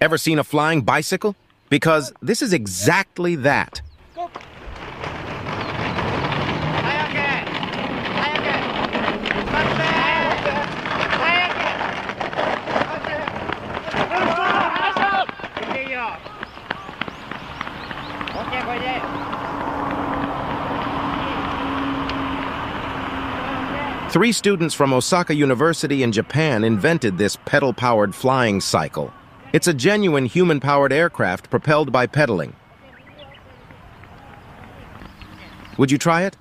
Ever seen a flying bicycle? Because this is exactly that. Three students from Osaka University in Japan invented this pedal-powered flying cycle. It's a genuine human-powered aircraft propelled by pedaling. Would you try it?